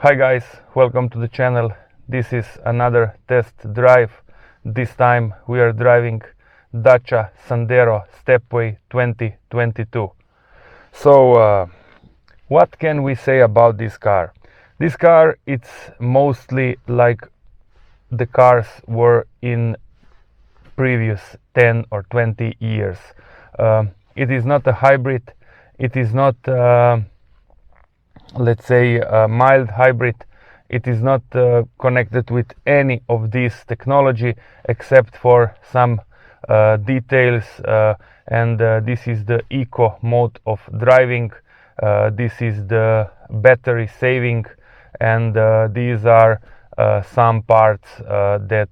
Hi guys, welcome to the channel. This is another test drive. This time we are driving Dacia Sandero Stepway 2022. So what can we say about this car? This car, it's mostly like the cars were in previous 10 or 20 years. It is not a hybrid, it is not let's say a mild hybrid. It is not connected with any of this technology except for some details, and this is the eco mode of driving, this is the battery saving, and these are some parts that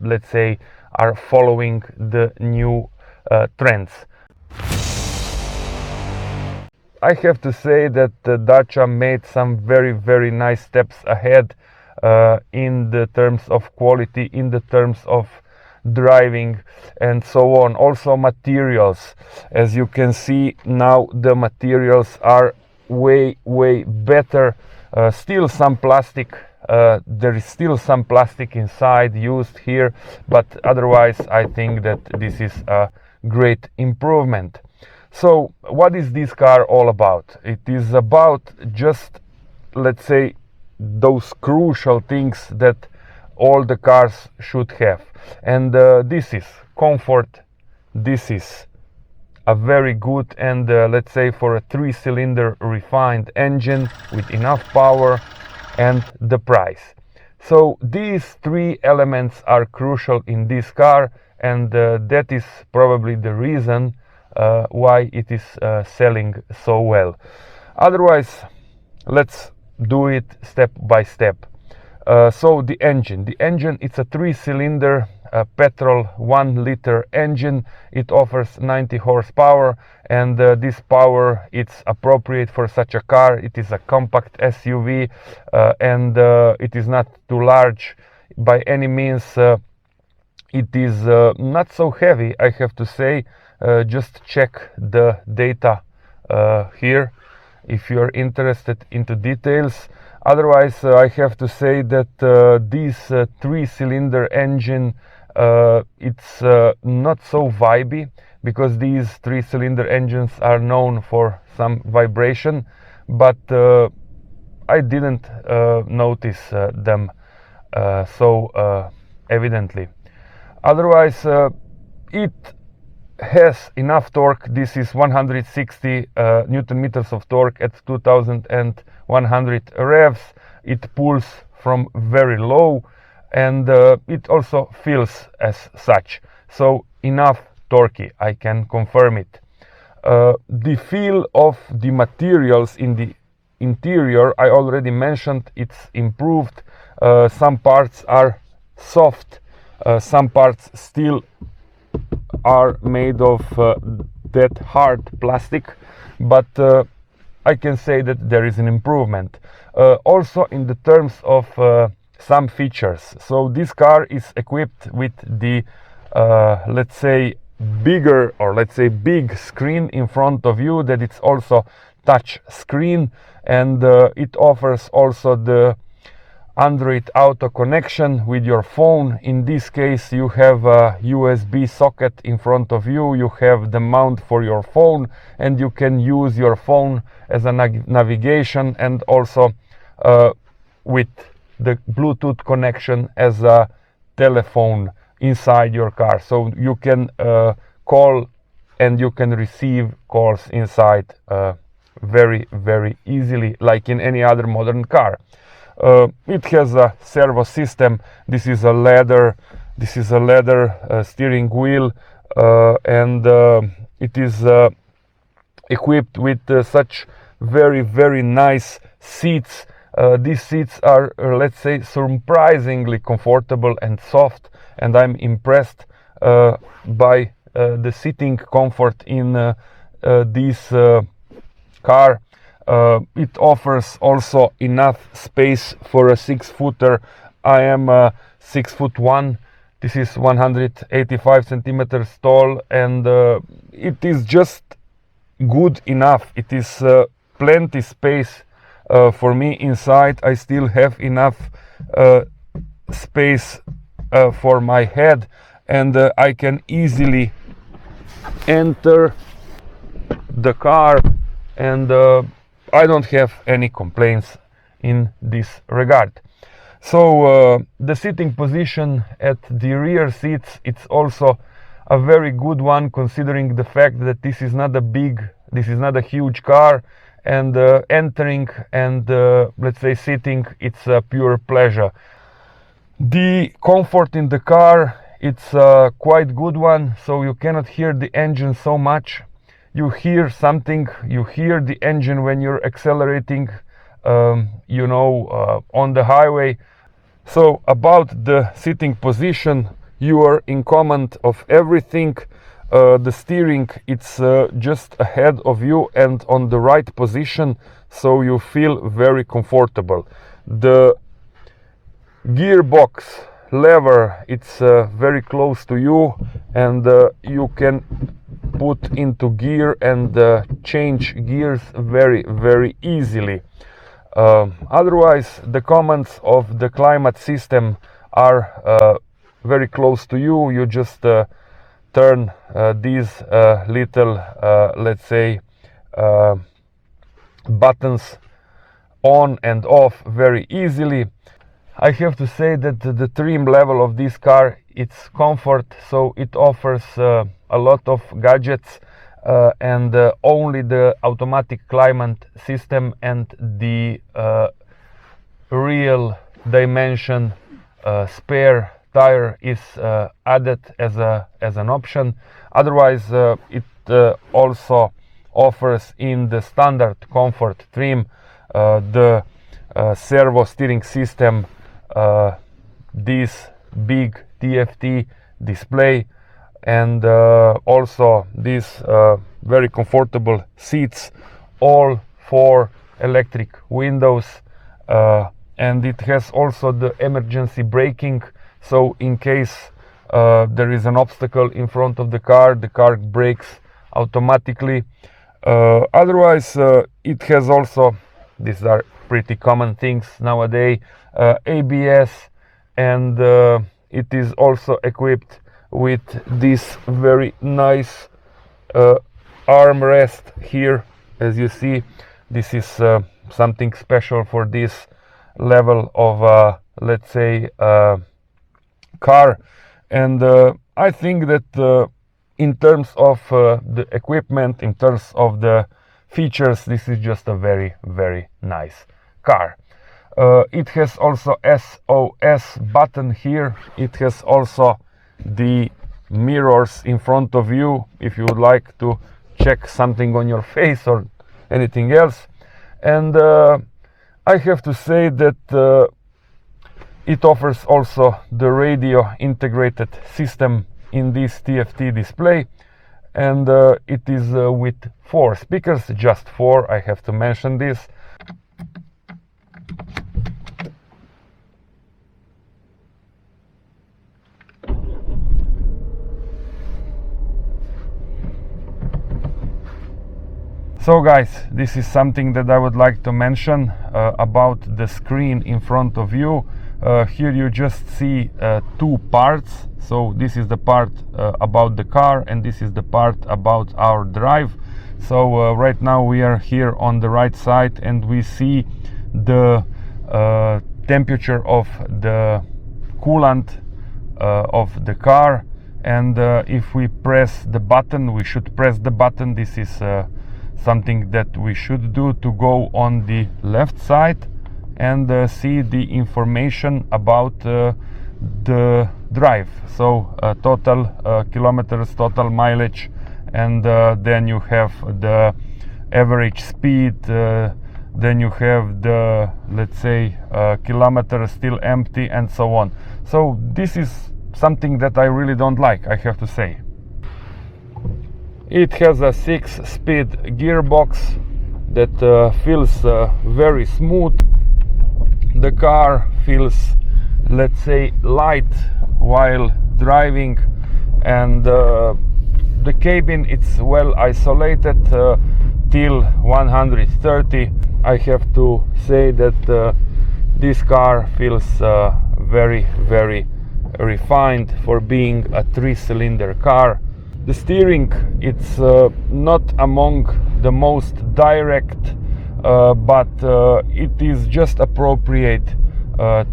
let's say are following the new trends. I have to say that Dacia made some very nice steps ahead in the terms of quality, in the terms of driving and so on. Also materials, as you can see now, the materials are way better. Still some plastic, there is still some plastic inside used here, but otherwise I think that this is a great improvement. So what is this car all about? It is about just, let's say, those crucial things that all the cars should have. And this is comfort, this is a very good and let's say for a 3-cylinder refined engine with enough power, and the price. So these three elements are crucial in this car, and that is probably the reason why it is selling so well. Otherwise, let's do it step by step. So the engine, it's a 3-cylinder petrol 1-liter engine. It offers 90 horsepower, and this power, it's appropriate for such a car. It is a compact SUV, and it is not too large by any means. It is not so heavy, I have to say. Just check the data here if you're interested into details. Otherwise, I have to say that this 3-cylinder engine, it's not so vibey, because these 3-cylinder engines are known for some vibration, but I didn't notice them so evidently. Otherwise, it has enough torque. This is 160 Newton meters of torque at 2100 revs. It pulls from very low, and it also feels as such. So enough torquey, I can confirm it. The feel of the materials in the interior, I already mentioned, it's improved. Some parts are soft, some parts still are made of that hard plastic, but I can say that there is an improvement. Also in the terms of some features. So this car is equipped with the let's say bigger, or let's say big screen in front of you, that it's also touch screen, and it offers also the Android Auto connection with your phone. In this case, you have a USB socket in front of you, you have the mount for your phone, and you can use your phone as a navigation, and also with the Bluetooth connection as a telephone inside your car. So you can call and you can receive calls inside very easily, like in any other modern car. It has a servo system. This is a leather steering wheel, and it is equipped with such very nice seats. These seats are let's say surprisingly comfortable and soft, and I'm impressed by the seating comfort in this car. It offers also enough space for a 6-footer. I am 6'1". This is 185 centimeters tall, and it is just good enough. It is plenty space For me inside I still have enough space for my head, and I can easily enter the car, and I don't have any complaints in this regard. So the sitting position at the rear seats, it's also a very good one, considering the fact that this is not a huge car, and entering and let's say sitting, it's a pure pleasure. The comfort in the car, it's a quite good one, so you cannot hear the engine so much. You hear something, you hear the engine when you're accelerating, you know, on the highway. So about the sitting position, you are in command of everything. The steering, it's just ahead of you and on the right position, so you feel very comfortable. The gearbox lever, it's very close to you, and you can put into gear and change gears very easily. Otherwise, the commands of the climate system are very close to you. You just turn these little let's say buttons on and off very easily. I have to say that the trim level of this car, it's comfort, so it offers a lot of gadgets, and only the automatic climate system and the real dimension spare tire is added as an option. Otherwise, it also offers in the standard comfort trim the servo steering system, this big TFT display, and also these very comfortable seats, all 4 electric windows, and it has also the emergency braking, so in case there is an obstacle in front of the car brakes automatically. Otherwise, it has also, these are pretty common things nowadays, ABS, and it is also equipped with this very nice armrest here. As you see, this is something special for this level of let's say car, and I think that in terms of the equipment, in terms of the features, this is just a very nice car. It has also SOS button here. It has also the mirrors in front of you if you would like to check something on your face or anything else. And I have to say that it offers also the radio integrated system in this TFT display, and it is with 4 speakers, just 4, I have to mention this. So guys, this is something that I would like to mention about the screen in front of you. Here you just see 2 parts. So this is the part about the car, and this is the part about our drive. So right now we are here on the right side, and we see the temperature of the coolant of the car. And if we press the button, we should press the button. This is something that we should do to go on the left side and see the information about the drive. So total kilometers, total mileage, and then you have the average speed, then you have the, let's say, kilometers still empty, and so on. So this is something that I really don't like, I have to say. It has a 6-speed gearbox that feels very smooth. The car feels, let's say, light while driving, and the cabin, it's well isolated till 130 I have to say that this car feels very, very refined for being a 3-cylinder car. The steering, it's not among the most direct, but it is just appropriate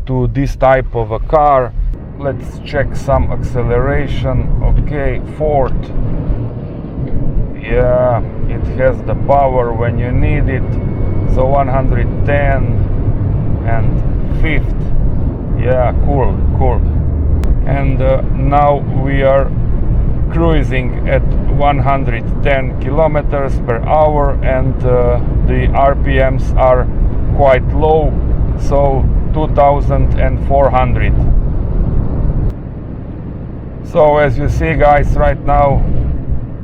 to this type of a car. Let's check some acceleration. Okay, 4th. Yeah, it has the power when you need it. So 110 and 5th. Yeah, cool. And now we are cruising at 110 kilometers per hour, and the RPMs are quite low, so 2400. So as you see, guys, right now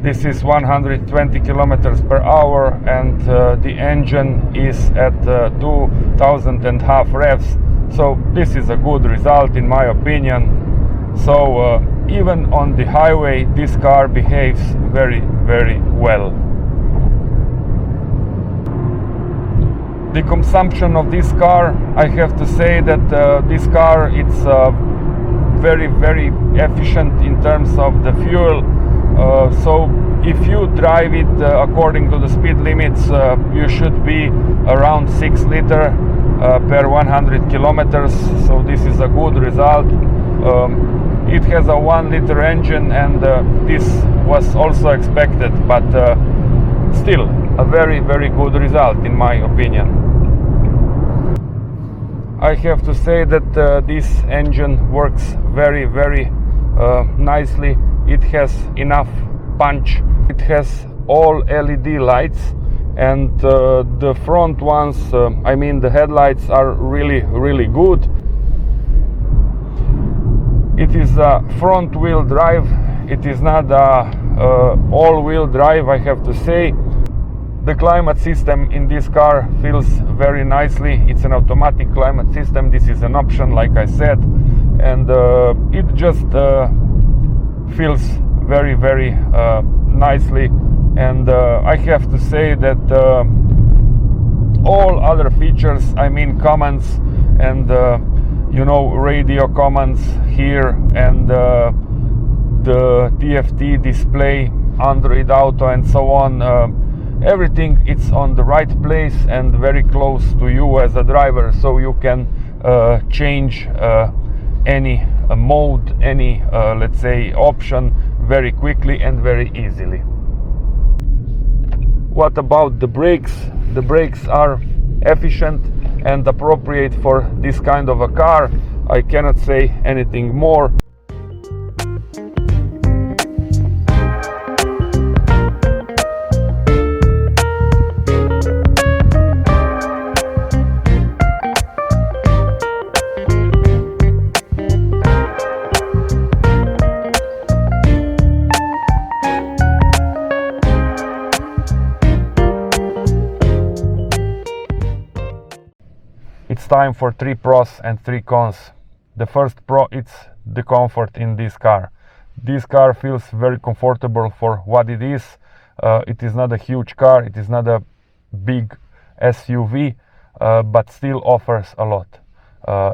this is 120 kilometers per hour, and the engine is at 2000.5 revs. So this is a good result in my opinion. So even on the highway, this car behaves very, very well. The consumption of this car, I have to say that this car, it's very, very efficient in terms of the fuel. So if you drive it according to the speed limits, you should be around 6 liters per 100 kilometers. So this is a good result. It has a 1 liter engine, and this was also expected, but still a very, very good result in my opinion. I have to say that this engine works very, very nicely. It has enough punch. It has all LED lights, and the front ones, I mean the headlights, are really, really good. It is a front wheel drive. It is not a all wheel drive, I have to say. The climate system in this car feels very nicely. It's an automatic climate system. This is an option, like I said, and it just feels very, very nicely. And I have to say that all other features, I mean commands and radio commands here, and the TFT display, Android Auto, and so on, everything it's on the right place and very close to you as a driver, so you can change any mode, any let's say option very quickly and very easily. What about the brakes? The brakes are efficient and appropriate for this kind of a car. I cannot say anything more. It's time for 3 pros and 3 cons. The first pro, it's the comfort in this car. This car feels very comfortable for what it is. It is not a huge car, it is not a big SUV, but still offers a lot.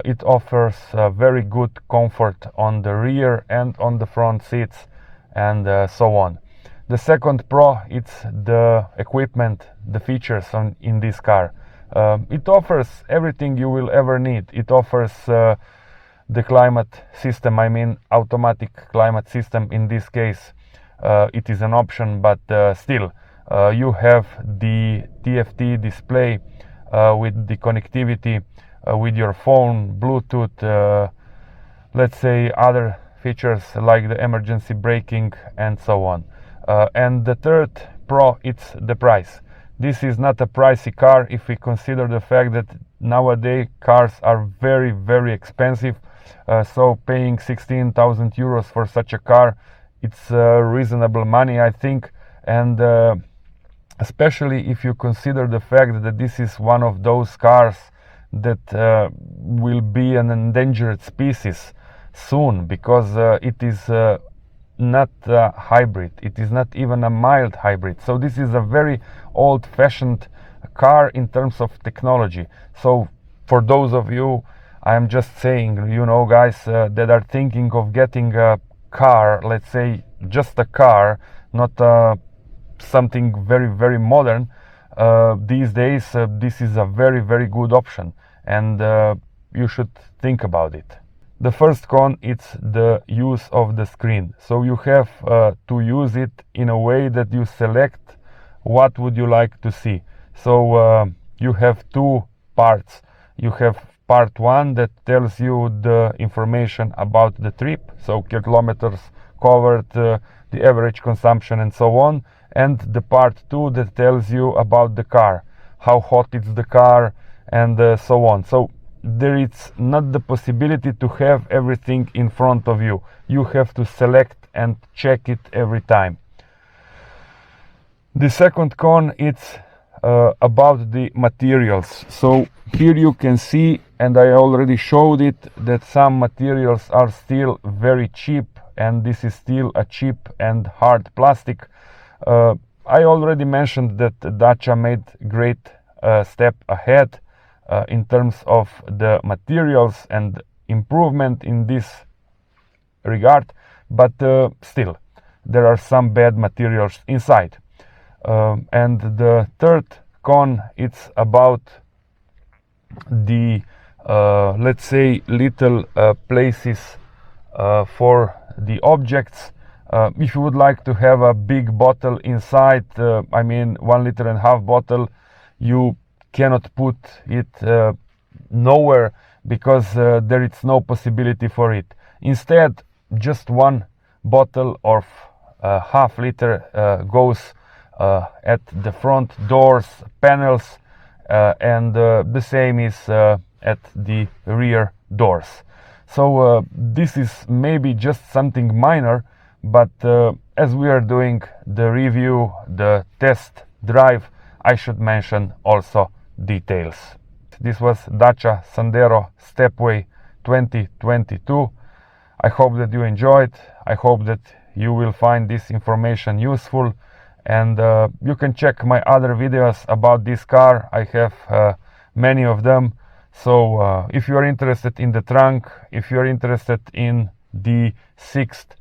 It offers very good comfort on the rear and on the front seats, and so on. The second pro, it's the equipment, the features in this car. It offers everything you will ever need. It offers the climate system, I mean automatic climate system in this case. It is an option, but still you have the TFT display with the connectivity with your phone, Bluetooth, let's say other features like the emergency braking and so on. And the third pro, it's the price. This is not a pricey car if we consider the fact that nowadays cars are very, very expensive. So paying 16,000 euros for such a car, it's reasonable money, I think. And especially if you consider the fact that this is one of those cars that will be an endangered species soon, because it is not a hybrid, it is not even a mild hybrid. So this is a very old-fashioned car in terms of technology. So for those of you, I am just saying, you know, guys that are thinking of getting a car, let's say just a car, not something very, very modern, these days this is a very, very good option, and you should think about it. The first con is the use of the screen. So you have to use it in a way that you select what would you like to see. So you have two parts. You have part one that tells you the information about the trip, so kilometers covered, the average consumption and so on, and the part two that tells you about the car, how hot is the car, and so on. So there is not the possibility to have everything in front of you. You have to select and check it every time. The second con is about the materials. So here you can see, and I already showed it, that some materials are still very cheap, and this is still a cheap and hard plastic. I already mentioned that Dacia made great step ahead in terms of the materials and improvement in this regard, but still there are some bad materials inside. And the third con, it's about the let's say little places for the objects. If you would like to have a big bottle inside, I mean 1.5 liter bottle, you cannot put it nowhere because there is no possibility for it. Instead, just one bottle of 1/2 liter goes at the front doors panels, and the same is at the rear doors. So this is maybe just something minor, but as we are doing the review, the test drive, I should mention also details. This was Dacia Sandero Stepway 2022. I hope that you enjoyed. I hope that you will find this information useful, and you can check my other videos about this car. I have many of them. So if you are interested in the trunk, if you are interested in the sixth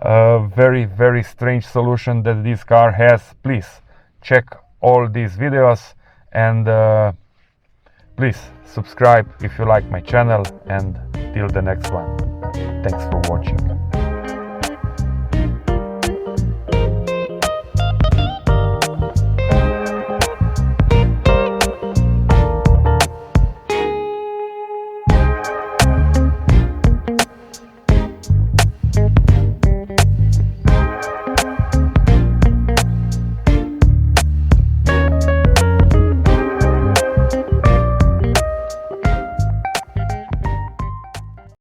very, very strange solution that this car has, please check all these videos, and please subscribe if you like my channel, and till the next one, thanks for watching.